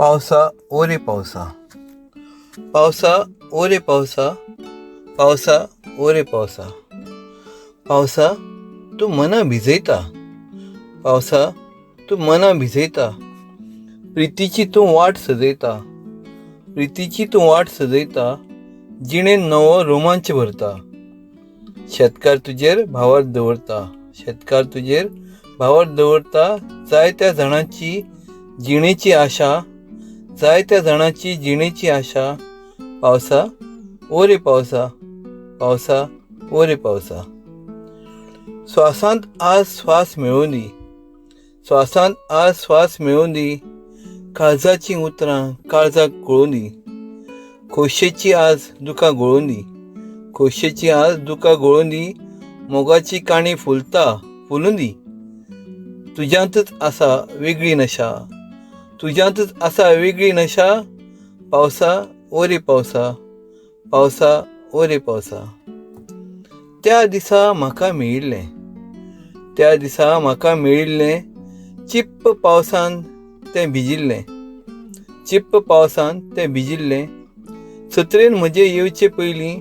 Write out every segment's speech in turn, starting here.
पावसा ओ रे पावसा, पावसा ओ रे पावसा, पावसा ओ रे पावसा. पावसा तू मना भिजयता, पावसा तू मना भिजयता. प्रितीची तू वाट सजयता, प्रितीची तू वाट सजयता. जिणेन नवो रोमांच भरता. शेतकार तुजेर भावार दवरता, शेतकार तुजेर भावार दवरता. जायत्या जाणांची जिणेची आशा, जायत्या जाणांची जिणेची आशा. पावसा ओ रे पावसा, पावसा ओ रे पावसा. श्वासांत आज श्वास मेळोवन दी, श्वासांत आज श्वास मेळोवन दी. काळजाची उतरां काळजाक कळोवन दी. खोशेची आज दुकां गळोवन दी, खोशेची आज दुकां गळोवन दी. मोगाची काणी फुलता फुलून दी. तुज्यांतच आसा वेगळी नशा, तुज्यांतच आसा वेगळी नशा. पावसा ओ रे पावसा, पावसा ओ रे पावसा. त्या दिसा म्हाका मेळिल्लें, त्या दिसा म्हाका मेळिल्लें. चिप्प पावसान तें भिजिल्लें, चिप्प पावसान तें भिजिल्लें. सत्रेन म्हजे येवचे पयलीं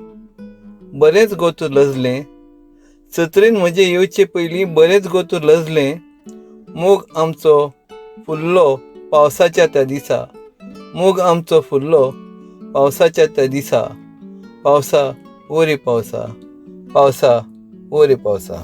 बरेंच गोतूर लजलें, सत्रेन म्हजे येवचे पयलीं बरेंच गोतूर लजलें. मोग आमचो फुल्लो पावसाच्या त्या दिसा, मोग आमचो फुल्लो पावसाच्या त्या दिसा. पावसा ओ रे पावसा, पावसा ओ रे पावसा.